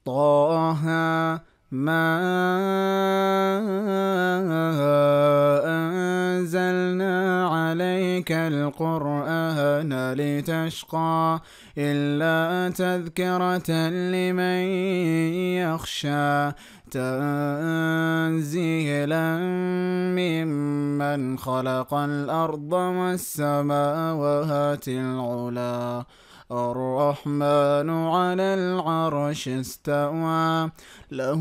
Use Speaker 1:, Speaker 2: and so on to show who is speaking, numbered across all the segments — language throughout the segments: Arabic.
Speaker 1: طه ما أنزلنا عليك القرآن لتشقى إلا تذكرة لمن يخشى تنزيلا ممن خلق الأرض والسماوات العلى الرحمن على العرش استوى له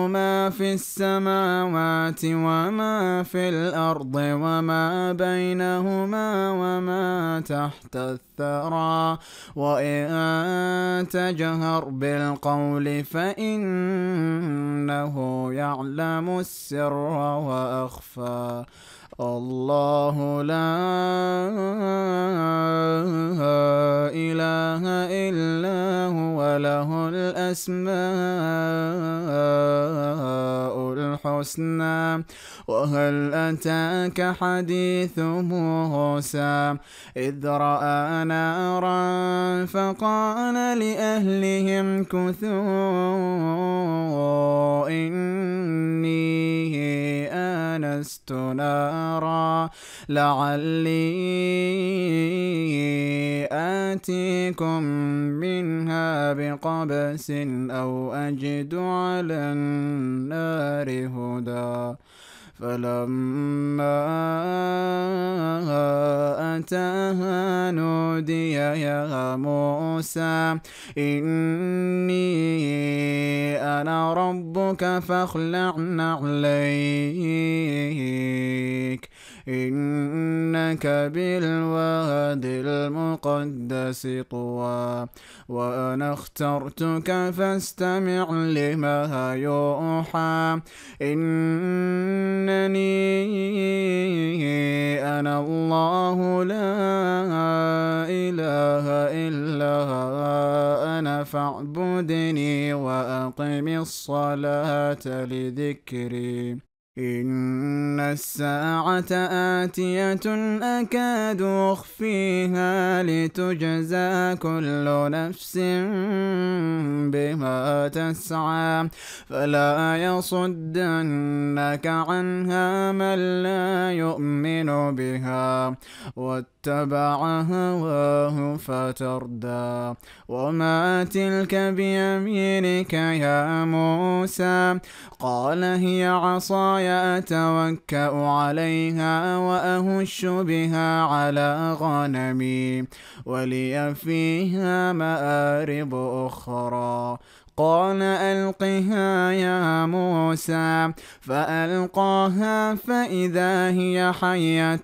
Speaker 1: ما في السماوات وما في الأرض وما بينهما وما تحت الثرى وإن تجهر بالقول فإنه يعلم السر وأخفى الله لا إله إلا هو له الأسماء الحسنى وهل أتاك حديث موسى إذ رأى نارا فقال لأهلهم كثوا إني آنست نارا لعلي آتيكم منها بقبس أو أجد على النار هدى فلما أتاها نودي يا موسى إني أنا ربك فاخلع نعليك إنك بالواد المقدس طوى وأنا اخترتك فاستمع لما يوحى إنني أنا الله لا إله إلا أنا فاعبدني وأقم الصلاة لذكري إن الساعة آتية أكاد أخفيها لتجزى كل نفس بما تسعى فلا يصدنك عنها من لا يؤمن بها واتبع هواه فتردى وما تلك بيمينك يا موسى قال هي عصاي أتوكأ عليها وأهش بها على غنمي ولي فيها مآرب أخرى قال ألقها يا موسى فألقاها فإذا هي حية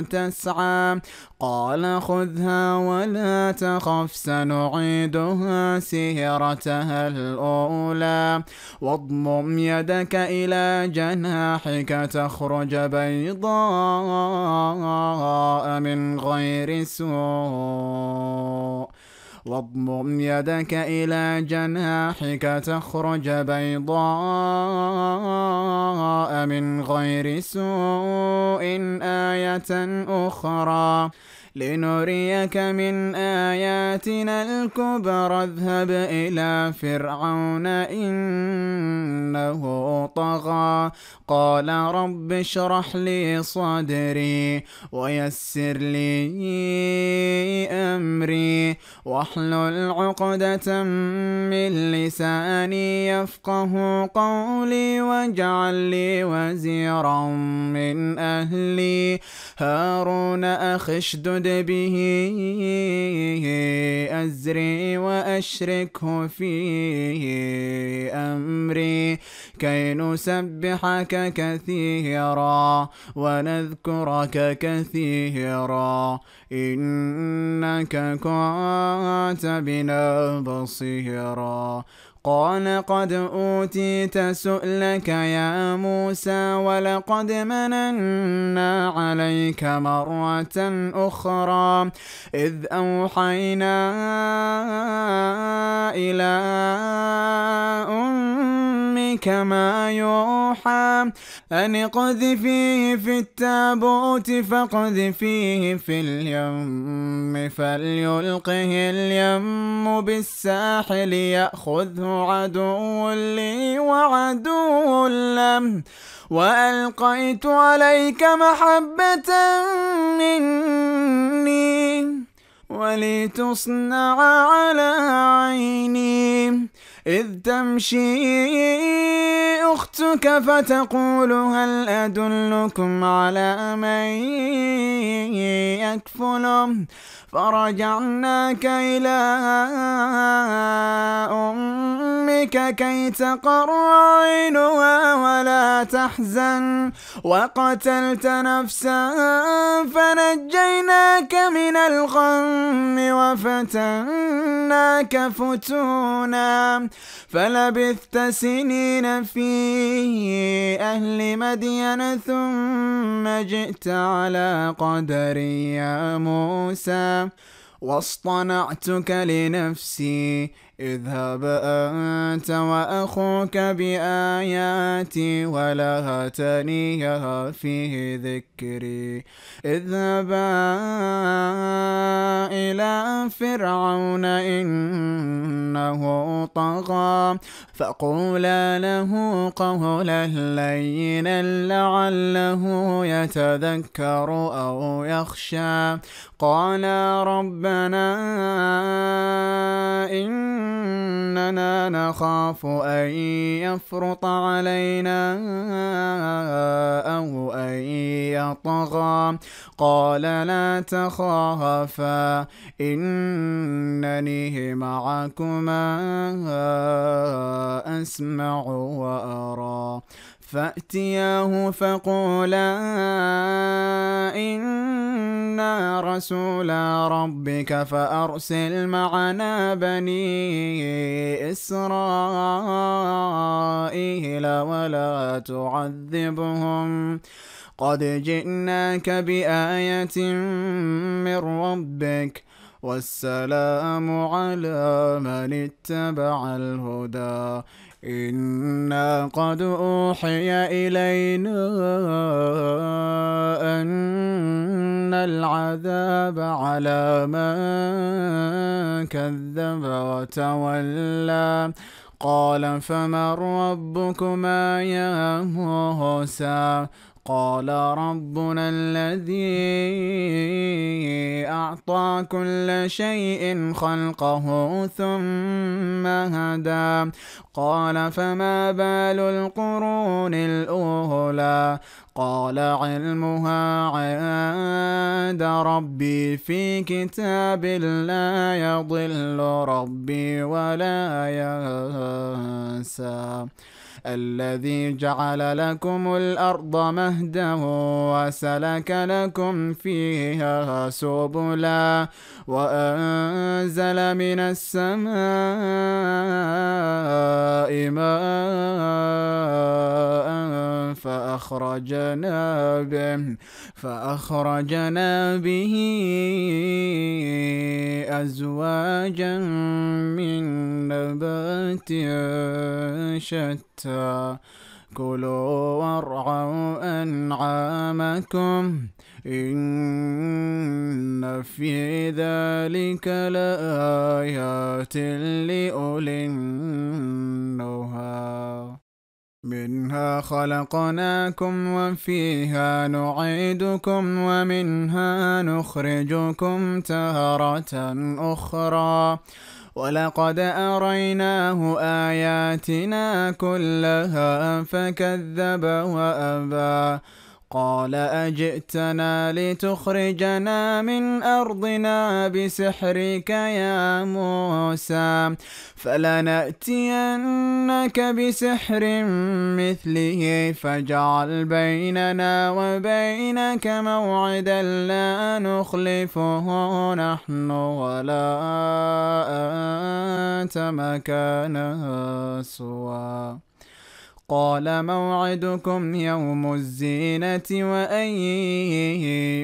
Speaker 1: تسعى قال خذها ولا تخف سنعيدها سيرتها الأولى واضمم يدك إلى جناحك تخرج بيضاء من غير سوء واضمم يدك إلى جناحك تخرج بيضاء من غير سوء آية أخرى لنريك من آياتنا الكبرى اذهب إلى فرعون إنه طغى قال رب اشرح لي صدري ويسر لي أمري واحلل عقدة من لساني يفقه قولي واجعل لي وزيرا من أهلي هارون أخي اشدد به أزري وأشركه في أمري كي نسبحك كثيرا ونذكرك كثيرا إنك كنت بنا بصيرا قال قد أوتيت سؤلك يا موسى ولقد مننا عليك مرة أخرى إذ أوحينا إلى أمك كما يوحى أن اقذفيه في التابوت فاقذفيه في اليم فليلقه اليم بالساحل يأخذه عدو لي وعدو له وألقيت عليك محبة مني ولتصنع على عيني إذ تمشي أختك فتقول هل أدلكم على من يكفله فرجعناك إلى أمك كي تقر عينها ولا تحزن وقتلت نفسا فنجيناك من الغم وفتناك فتونا فلبثت سنين في أهل مدين ثم جئت على قدري يا موسى واصطنعتك لنفسي اذهب أنت وأخوك بآياتي ولا تنيها في ذكري اذهبا إلى فرعون إنه طغى فقولا له قولا لينا لعله يتذكر أو يخشى قالا ربنا إننا نخاف أن يفرط علينا أو أن يطغى قال لا تخافا إنني معكما أسمع وأرى فأتياه فقولا إنا رسولا ربك فأرسل معنا بني إسرائيل ولا تعذبهم قد جئناك بآية من ربك والسلام على من اتبع الهدى إنا قد أوحي إلينا أن العذاب على من كذب وتولى قال فمن ربكما يا موسى قال ربنا الذي أعطى كل شيء خلقه ثم هدى قال فما بال القرون الأولى قال علمها عند ربي في كتاب لا يضل ربي ولا ينسى الذي جعل لكم الأرض مهدا وسلك لكم فيها سبلا وأنزل من السماء ماء فأخرجنا به أزواجا من نبات شتى كلوا وارعوا أنعامكم إن في ذلك لآيات لأولي النهى منها خلقناكم وفيها نعيدكم ومنها نخرجكم تارة أخرى ولقد أريناه آياتنا كلها فكذب وأبى قال أجئتنا لتخرجنا من أرضنا بسحرك يا موسى فلنأتينك بسحر مثله فاجعل بيننا وبينك موعدا لا نخلفه نحن ولا أنت مكانا سوى قال موعدكم يوم الزينة وأن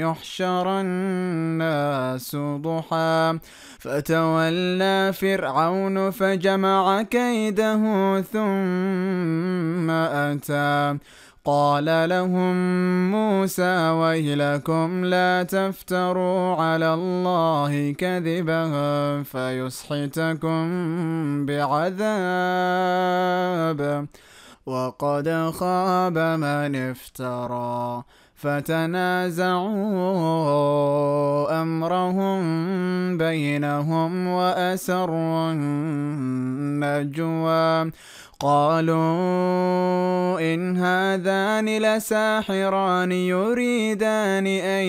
Speaker 1: يحشر الناس ضحى فتولى فرعون فجمع كيده ثم أتى قال لهم موسى ويلكم لا تفتروا على الله كذبا فيسحتكم بعذاب وقد خاب من افترى فتنازعوا أمرهم بينهم وأسروا النجوى قالوا إن هذان لساحران يريدان أن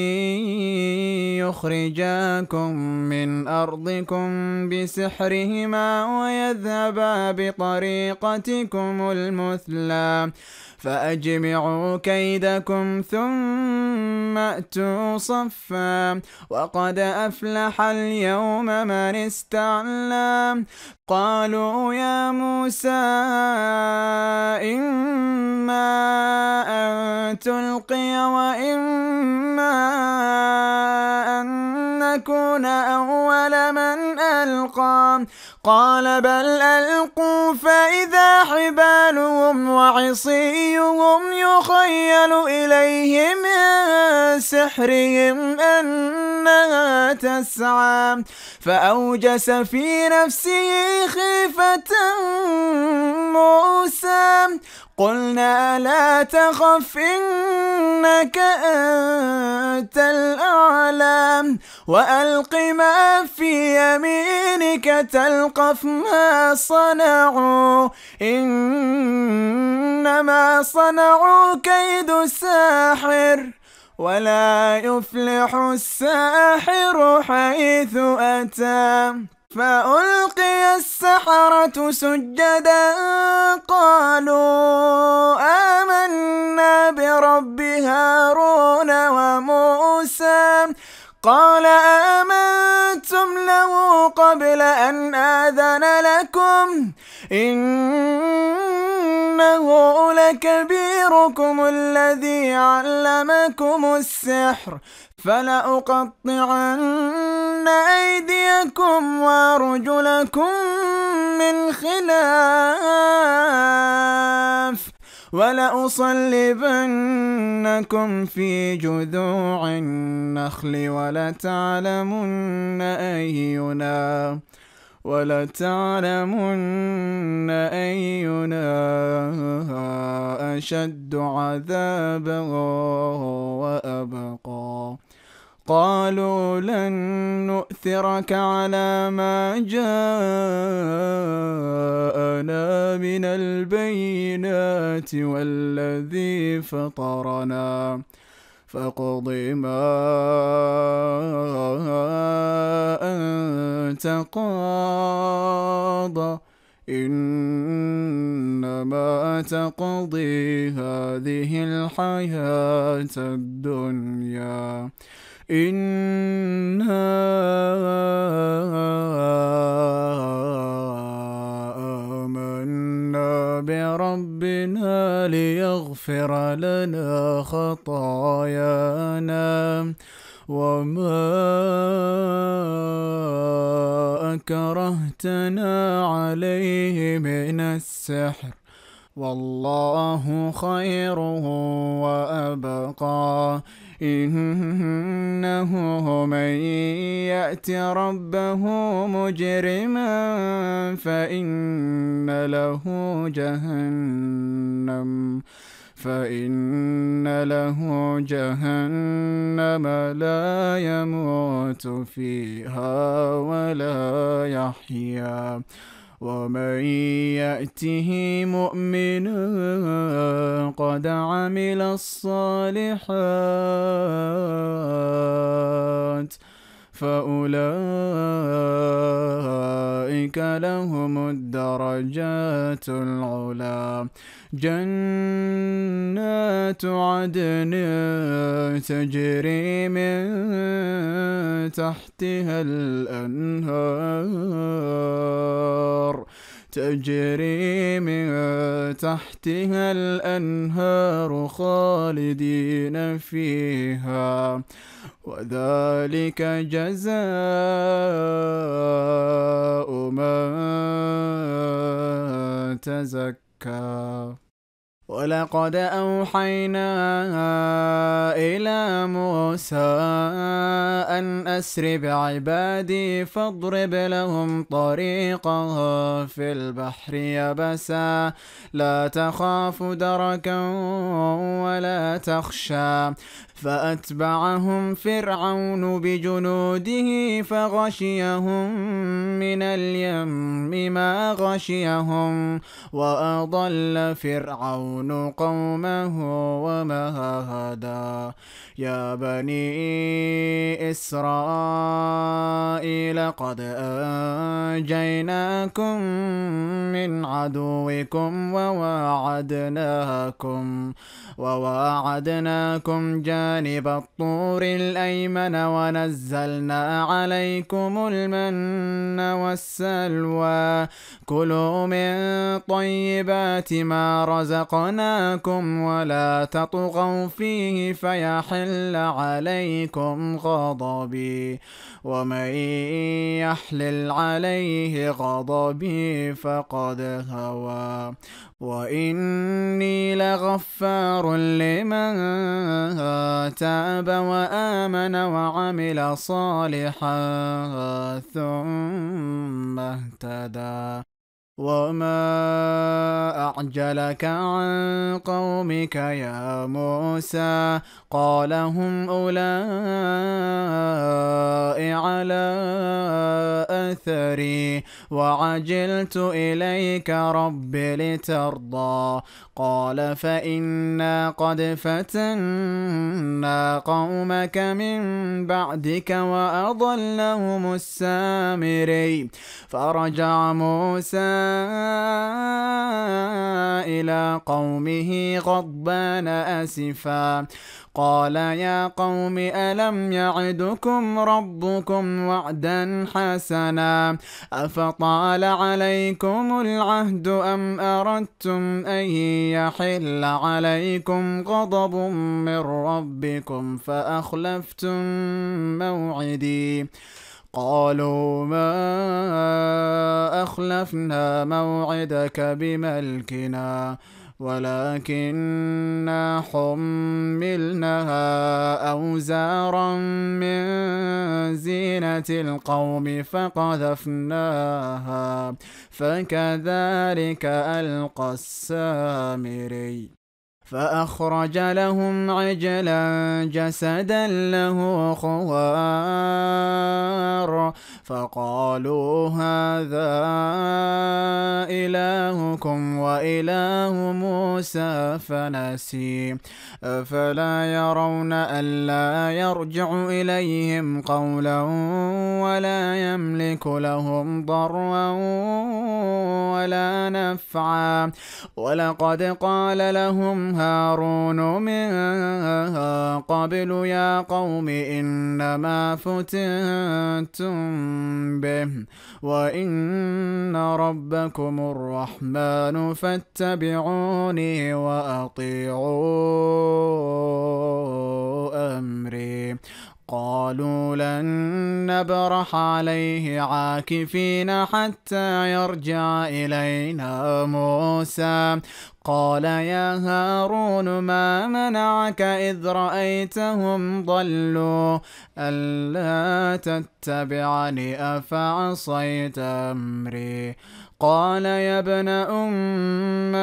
Speaker 1: يخرجاكم من أرضكم بسحرهما ويذهبا بطريقتكم المثلى فأجمعوا كيدكم ثم أتوا صفا وقد أفلح اليوم من استعلى قالوا يا موسى إما أن تلقي وإما أن نكون أول من ألقى قال بل ألقوا فإذا حبالهم وعصيهم يخيل إليه من سحرهم أنها تسعى فأوجس في نفسه خيفة موسى قلنا لا تخف إنك أنت الأعلى وألق ما في يمينك تلقف ما صنعوا إنما صنعوا كيد ساحر ولا يفلح الساحر حيث أتى فألقي السحرة سجدا قالوا آمنا برب هارون وموسى قال آمنتم له قبل أن آذن لكم إنه لكبيركم الذي علمكم السحر فلأقطعن أيديكم وأرجلكم من خلاف ولأصلبنكم في جذوع النخل ولتعلمن أينا أشد عذابا وأبقى قالوا لن نؤثرك على ما جاءنا من البينات والذي فطرنا فاقض ما أنت قاض إنما تقضي هذه الحياة الدنيا إنا آمنا بربنا ليغفر لنا خطايانا وما أكرهتنا عليه من السحر والله خير وأبقى إنه من يأت ربه مجرما فإن له جهنم لا يموت فيها ولا يحيا ومن يأته مؤمنا قد عمل الصالحات فأولئك لهم الدرجات العلى جنات عدن تجري من تحتها الأنهار تجري من تحتها الأنهار خالدين فيها، وذلك جزاء من تزكى. ولقد أوحينا إلى موسى أن أسر بعبادي فاضرب لهم طريقا في البحر يبسا لا تخاف دركا ولا تخشى. فأتبعهم فرعون بجنوده فغشيهم من اليم ما غشيهم، وأضل فرعون قومه وما هدى. يا بني إسرائيل قد أنجيناكم من عدوكم وواعدناكم جانب الطور الأيمن، ونزلنا عليكم المن والسلوى. كلوا من طيبات ما رزقناكم ولا تطغوا فيه فيحل عليكم غضبي، ومن يحلل عليه غضبي فقد هوى. وإني لغفار لمن تاب وآمن وعمل صالحا ثم اهتدى. وما أعجلك عن قومك يا موسى؟ قال هم أولئك على أثري وعجلت إليك رب لترضى. قال فإنا قد فتنا قومك من بعدك وأضلهم السامري. فرجع موسى إلى قومه غضبان أسفا قال يا قوم ألم يعدكم ربكم وعدا حسنا أفطال عليكم العهد أم أردتم أن يحل عليكم غضب من ربكم فأخلفتم موعدي؟ قالوا ما أخلفنا موعدك بملكنا ولكننا حملنا أوزارا من زينة القوم فقذفناها فكذلك ألقى السامري. فأخرج لهم عجلا جسدا له خوار فقالوا هذا إلهكم وإله موسى فنسي. أفلا يرون ألا يرجع إليهم قولا ولا يملك لهم ضرا ولا نفعا؟ ولقد قال لهم هارون من قبل يا قوم إنما فتنتم به وإن ربكم الرحمن فاتبعوني وأطيعوا أمري. قالوا لن نبرح عليه عاكفين حتى يرجع إلينا موسى. قال يا هارون ما منعك إذ رأيتهم ضلوا ألا تتبعني أفعصيت أمري؟ قال يا ابن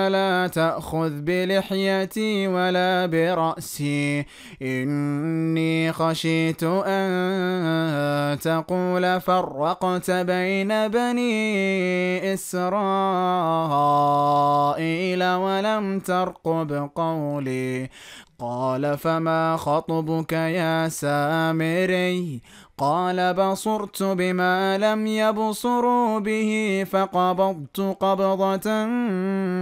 Speaker 1: لا تأخذ بلحيتي ولا برأسي إني خشيت أن تقول فرقت بين بني إسرائيل ولم ترقب قولي. قال فما خطبك يا سامري؟ قال بصرت بما لم يبصروا به فقبضت قبضة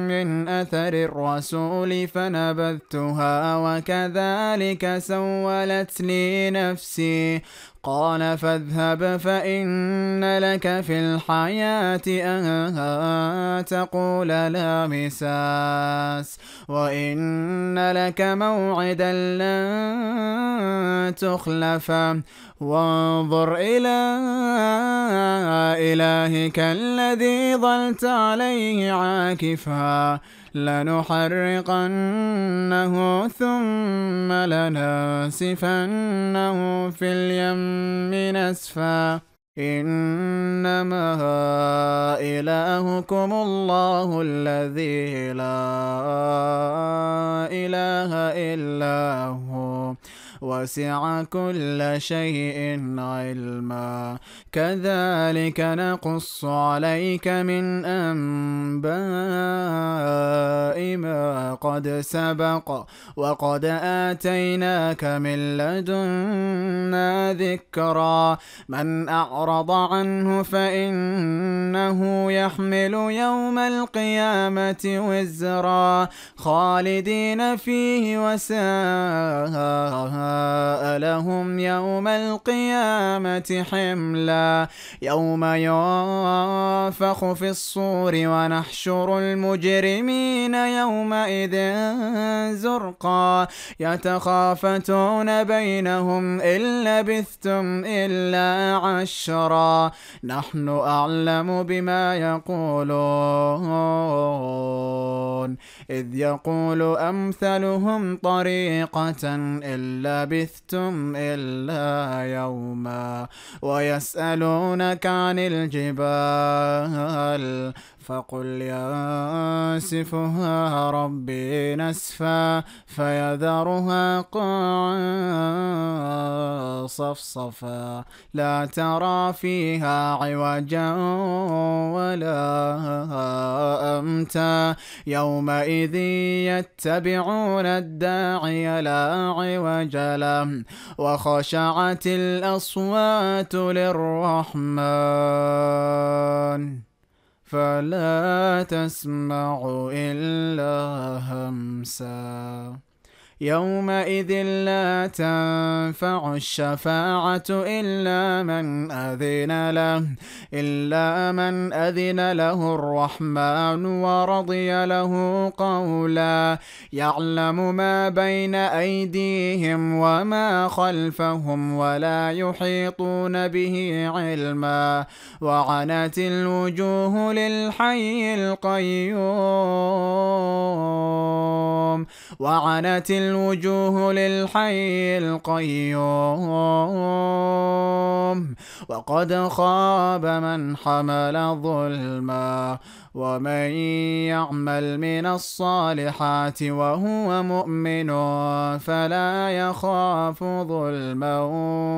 Speaker 1: من أثر الرسول فنبذتها وكذلك سولت لي نفسي. قال فاذهب فإن لك في الحياة أن تقول لا مساس وإن لك موعدا لن تخلفه وانظر إلى إلهك الذي ظلت عليه عاكفا لنحرقنه ثم لنسفنه في اليم نسفا إنما إلهكم الله الذي لا إله إلا هو وسع كل شيء علما كذلك نقص عليك من أنباء ما قد سبق وقد آتيناك من لدنا ذكرا من أعرض عنه فإنه يحمل يوم القيامة وزرا خالدين فيه وساء لهم يوم القيامة حملا يوم ينفخ في الصور ونحشر المجرمين يومئذ زرقا يتخافتون بينهم إن لبثتم إلا عشرا نحن أعلم بما يقولون إذ يقول أمثلهم طريقة إن لبثتم إلا يوما ويسألونك عن الجبال فقل ينسفها ربي نسفا فيذرها قاعا صفصفا لا ترى فيها عوجا ولا أمتا يومئذ يتبعون الداعي لا عوج له وخشعت الأصوات للرحمن فلا تسمع إلا همسا يومئذ لا تنفع الشفاعة إلا من أذن له الرحمن ورضي له قولا يعلم ما بين أيديهم وما خلفهم ولا يحيطون به علما وعنت الوجوه للحي القيوم وقد خاب من حمل ظلما ومن يعمل من الصالحات وهو مؤمن فلا يخاف ظلما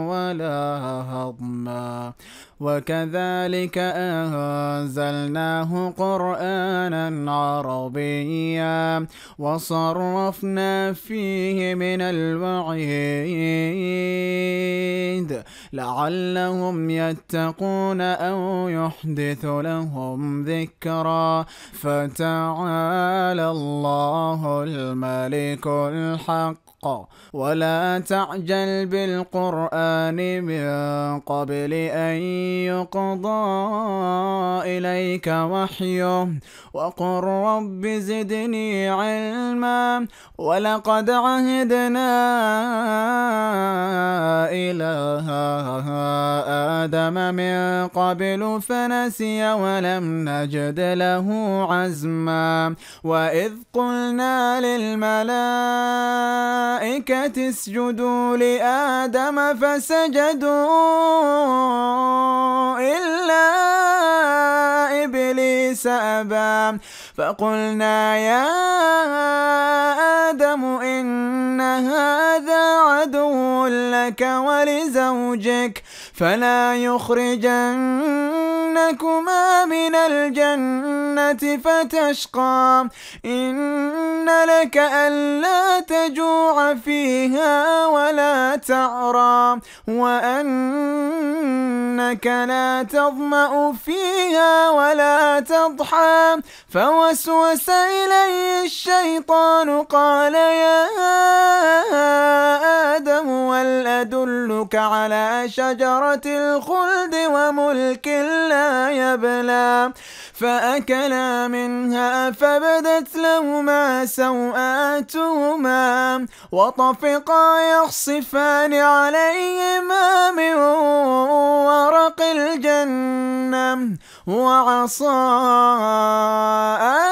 Speaker 1: ولا هضما وكذلك أنزلناه قرآنا عربيا وصرفنا فيه من الوعيد لعلهم يتقون أو يحدث لهم ذكرا فتعالى الله الملك الحق ولا تعجل بالقرآن من قبل أن يقضى إليك وحيه وقل رب زدني علما ولقد عهدنا إلى آدم من قبل فنسي ولم نجد له عزما وإذ قلنا للملائكة اسجدوا لآدم فسجدوا إلا إبليس أبى فقلنا يا آدم إن هذا عدو لك ولزوجك فلا يخرجنكما من الجنة الجنة فتشقى إن لك ألا تجوع فيها ولا تعرى وأنك لا تظمأ فيها ولا تضحى فوسوس إليه الشيطان قال يا آدم هل أدلك على شجرة الخلد وملك لا يبلى فأكلا منها فبدت لهما سوآتهما وطفقا يخصفان عليهما من ورق الجنة وعصى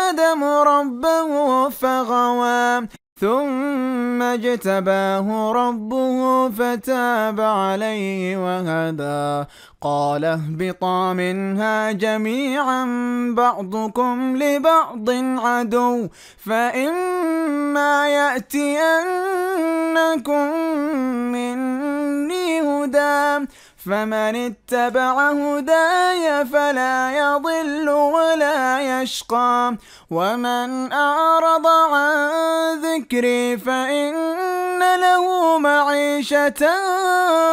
Speaker 1: آدم ربه فغوى ثم اجتباه ربه فتاب عليه وهدى قال اهبطا منها جميعا بعضكم لبعض عدو فإما يأتينكم مني هدى فمن اتبع هداي فلا يضل ولا يشقى ومن أعرض عن ذكري فإن له معيشة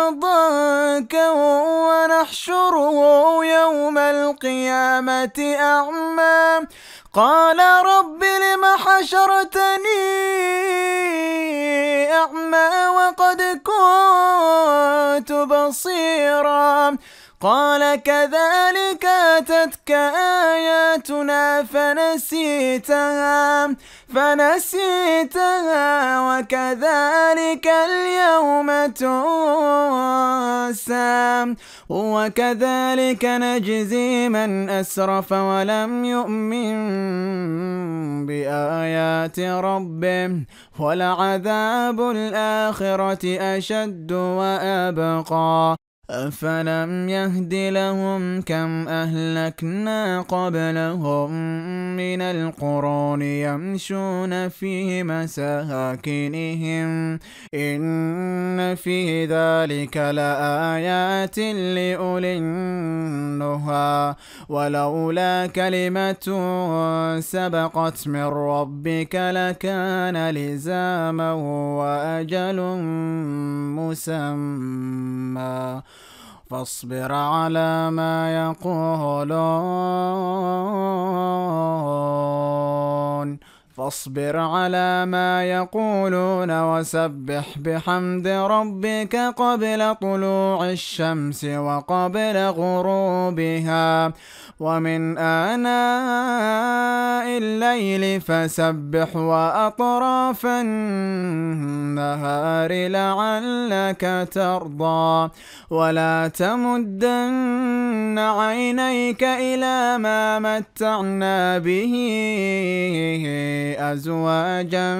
Speaker 1: ضنكا ونحشره يوم القيامة أعمى قال رب لم حشرتني أعمى وقد كنت بصيرا قال كذلك أتتك آياتنا فنسيتها وكذلك اليوم تنسى وكذلك نجزي من أسرف ولم يؤمن بآيات ربه ولعذاب الآخرة أشد وأبقى أفلم يهد لهم كم أهلكنا قبلهم من القرون يمشون في مساكنهم إن في ذلك لآيات لأولي النهى ولولا كلمة سبقت من ربك لكان لزاما وأجل مسمى فاصبر على ما يقولون وسبح بحمد ربك قبل طلوع الشمس وقبل غروبها ومن آناء الليل فسبح وأطراف النهار لعلك ترضى ولا تمدن عينيك إلى ما متعنا به أزواجا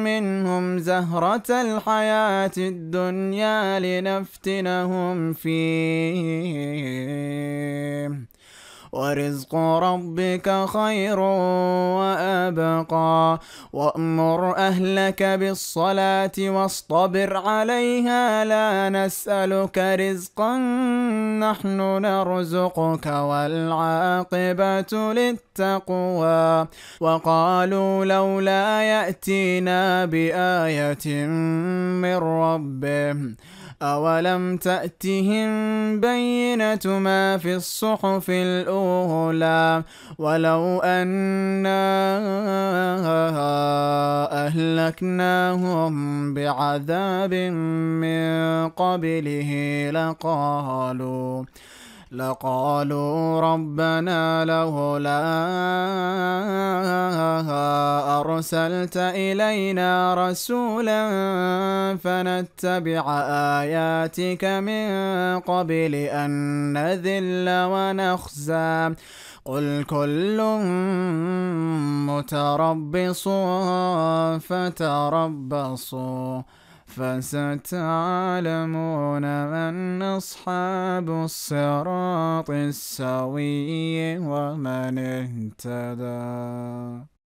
Speaker 1: منهم زهرة الحياة الدنيا لنفتنهم فيه ورزق ربك خير وأبقى وأمر أهلك بالصلاة واصطبر عليها لا نسألك رزقا نحن نرزقك والعاقبة للتقوى وقالوا لولا يأتينا بآية من ربه أولم تأتهم بينة ما في الصحف الأولى ولو أنا أهلكناهم بعذاب من قبله لقالوا ربنا لولا أرسلت إلينا رسولا فنتبع آياتك من قبل أن نذل ونخزى قل كل متربص فتربصوا فستعلمون من أصحاب الصراط السوي ومن اهتدى.